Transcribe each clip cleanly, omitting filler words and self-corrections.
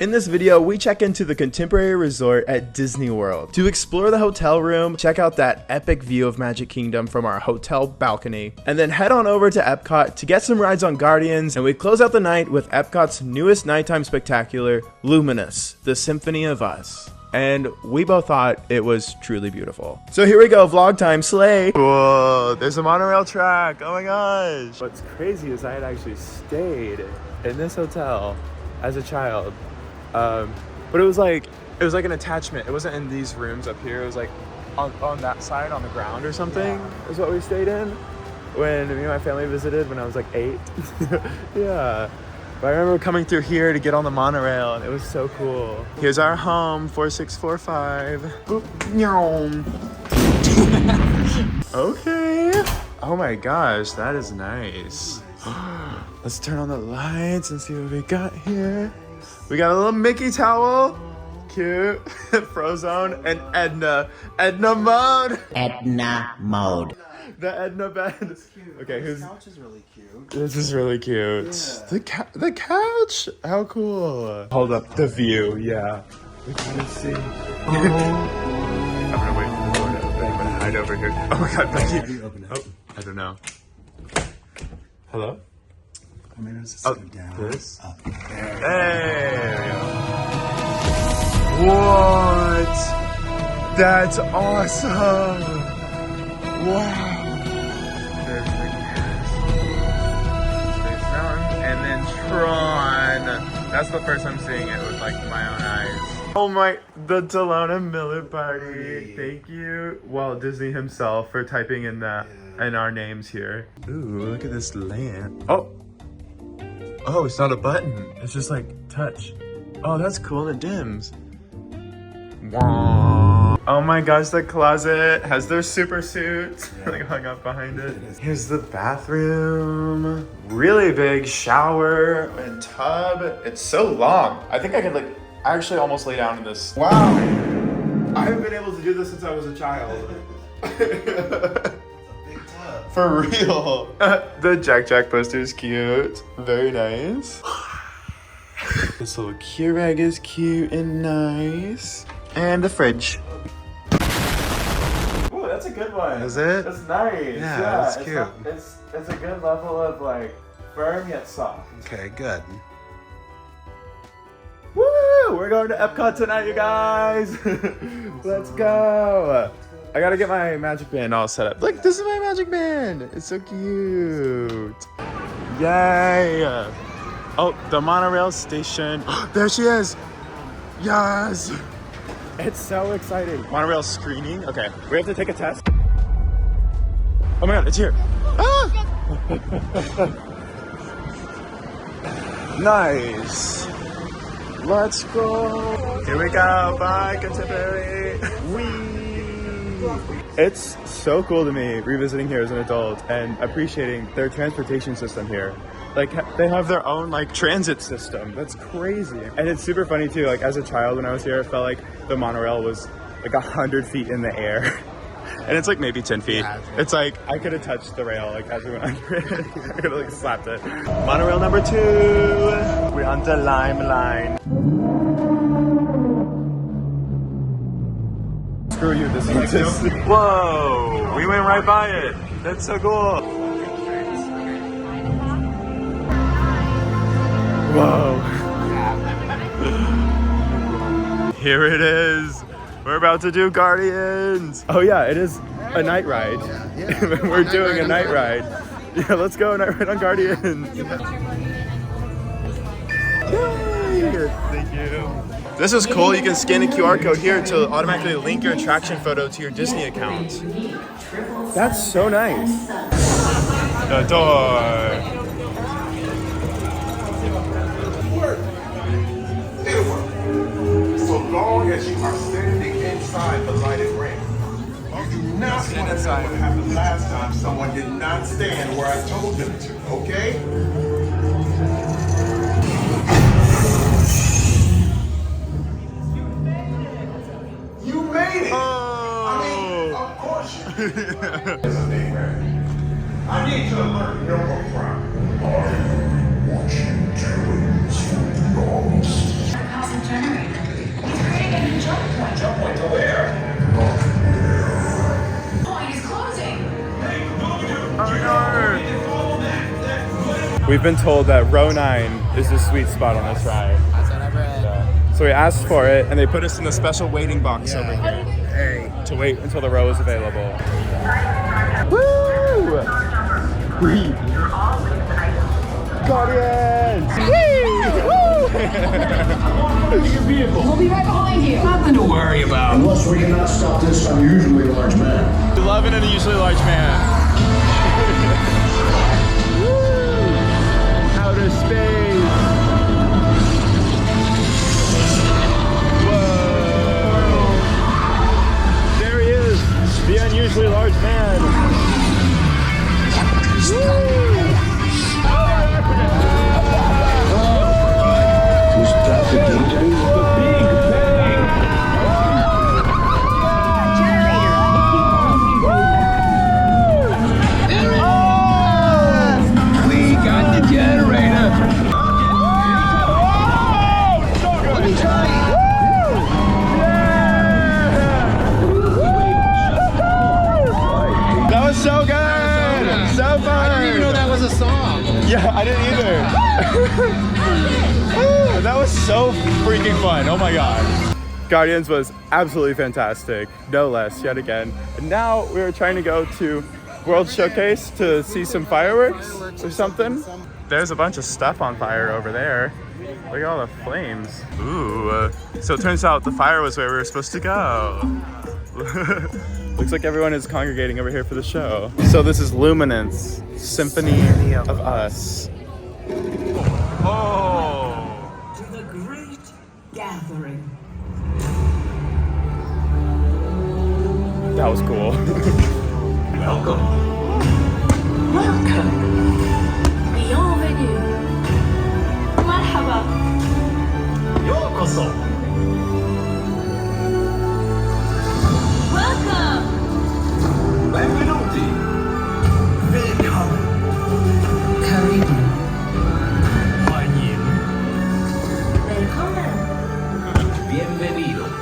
In this video, we check into the Contemporary Resort at Disney World. To explore the hotel room, check out that epic view of Magic Kingdom from our hotel balcony, and then head on over to Epcot to get some rides on Guardians, and we close out the night with Epcot's newest nighttime spectacular, Luminous, the Symphony of Us. And we both thought it was truly beautiful. So here we go, vlog time, slay! Whoa, there's a monorail track, oh my gosh! What's crazy is I had actually stayed in this hotel as a child. But it was like an attachment. It wasn't in these rooms up here. It was like on that side on the ground or something is what we stayed in when me and my family visited when I was like 8. Yeah. But I remember coming through here to get on the monorail and it was so cool. Here's our home, 4645. Boop. Okay. Oh my gosh, that is nice. Let's turn on the lights and see what we got here. We got a little Mickey towel, cute, Frozone, and Edna mode. Edna mode. The Edna bed. Okay, This couch is really cute. This is really cute. Yeah. The couch. How cool. Hold up the view. Yeah. We can see. Oh. I'm gonna wait for the door to open. I'm gonna hide over here. Oh my God, Becky. How do you open it? Oh, I don't know. Hello. Oh, maybe it's just go down. This. Up. There. There we go. What? That's awesome. Wow. There's the Space Mountain. And then Tron. That's the first I'm seeing it with like my own eyes. Oh my, the Delona Miller party. Thank you, Walt Disney himself, for typing in that and our names here. Ooh, look at this lamp. Oh, it's not a button. It's just like touch. Oh, that's cool. And it dims. Oh my gosh, the closet has their super suits like hung up behind it. Here's the bathroom. Really big shower and tub. It's so long. I think I could like actually almost lay down in this. Wow. I haven't been able to do this since I was a child. For real. The Jack poster is cute. Very nice. This little Keurig is cute and nice. And the fridge. Ooh, that's a good one. Is it? That's nice. Yeah, that's cute. It's a good level of like firm yet soft. Okay, good. Woo! We're going to Epcot tonight, you guys. Let's go. I gotta get my magic band all set up. Look, this is my magic band. It's so cute. Yay! Oh, the monorail station. There she is. Yes. It's so exciting. Monorail screening. Okay, we have to take a test. Oh my God, it's here. Ah! Nice. Let's go. Here we go. Bye, Contemporary. It's so cool to me revisiting here as an adult and appreciating their transportation system here. Like, they have their own like transit system. That's crazy. And it's super funny too. Like, as a child when I was here, it felt like the monorail was like 100 feet in the air. And it's like maybe 10 feet. Yeah, it's like I could have touched the rail like as we went under it. I could have like slapped it. Monorail number 2. We're on the Lime Line. Screw you, this is just... Whoa! We went right by it. That's so cool. Whoa. Here it is. We're about to do Guardians. Oh yeah, it is a night ride. Yeah. We're doing a night ride. Yeah, let's go night ride on Guardians. Yay! Thank you. This is cool. You can scan a QR code here to automatically link your attraction photo to your Disney account. That's so nice. The door. So long as you are standing inside the lighted ring. You do not want to know what happened last time someone did not stand where I told them to, okay? You made it! Oh. I mean, of course you did. I need you to learn no more crime. I want you to do it. We've been told that row 9 is the sweet spot on this ride. That's what I've read. Yeah. So we asked for it, and they put us in a special waiting box over here Hey. to wait until the row is available. Woo! Guardians! We'll be right behind you. Nothing to worry about. Unless we cannot stop this unusually large man. We love an unusually large man. Woo! Outer space. Whoa! There he is, the unusually large man. Woo! Is that the DJ? We got the generator. Let me try. That was so good! So fun! I didn't even know that was a song. Yeah, I didn't either. That was so freaking fun. Oh my god. Guardians was absolutely fantastic. No less, yet again. And now we're trying to go to World Showcase to see some fireworks or something. There's a bunch of stuff on fire over there. Look at all the flames. Ooh. So it turns out the fire was where we were supposed to go. Looks like everyone is congregating over here for the show. So this is Luminous, Symphony of Us. Oh! To the great gathering. That was cool. Welcome. Welcome. Bienvenue. Marhaba. Yokoso. Welcome. Benvenuti. Willkommen. Karibu. Willkommen. Bienvenidos.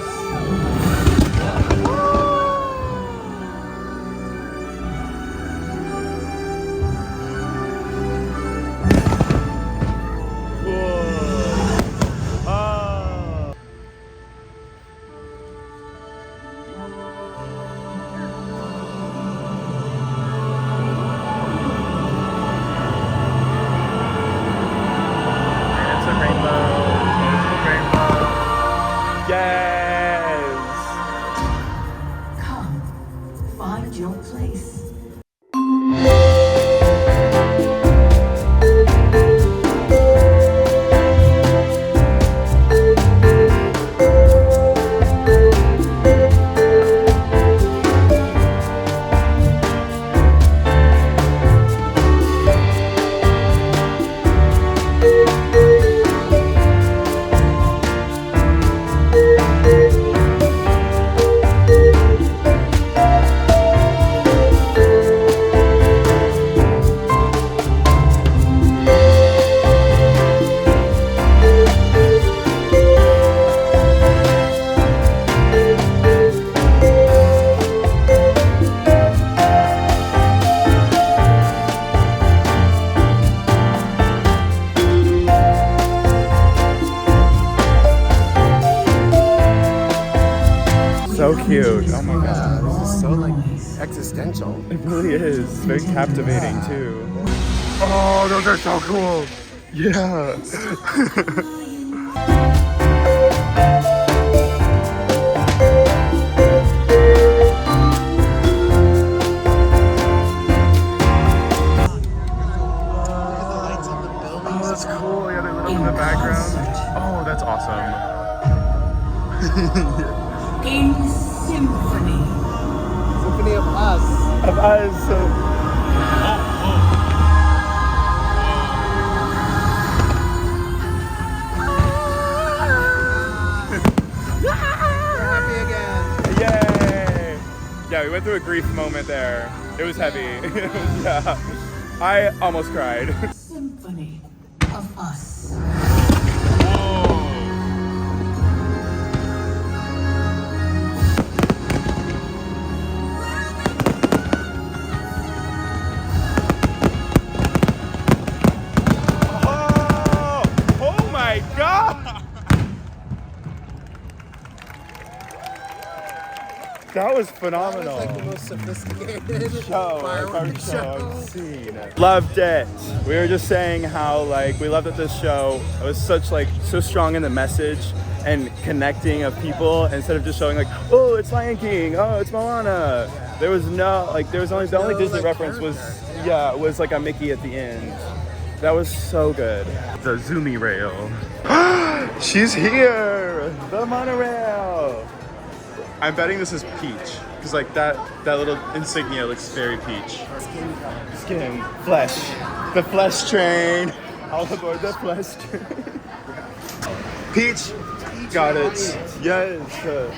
Come. Find your place. So cute. Oh my god. This is so like existential. It really is. It's very captivating too. Oh, those are so cool. Yeah. Oh, that's cool. Yeah, they lit up in the background. Oh, that's awesome. In symphony. Symphony of Us. Of us. Happy again. Yay! Yeah, we went through a grief moment there. It was heavy. Yeah. I almost cried. Symphony of us. That was That phenomenal. was like the most sophisticated Firework show. I've seen. Loved it. We were just saying how like we loved that this show was such like so strong in the message and connecting of people instead of just showing like, oh, it's Lion King, oh, it's Moana. There was no like there was only the only No, Disney like, reference was was like a Mickey at the end. That was so good. The Zoomy rail. She's here. The monorail. I'm betting this is peach because like that little insignia looks very peach. Skin, flesh, the flesh train. All aboard the flesh train. Peach, got it. Yes.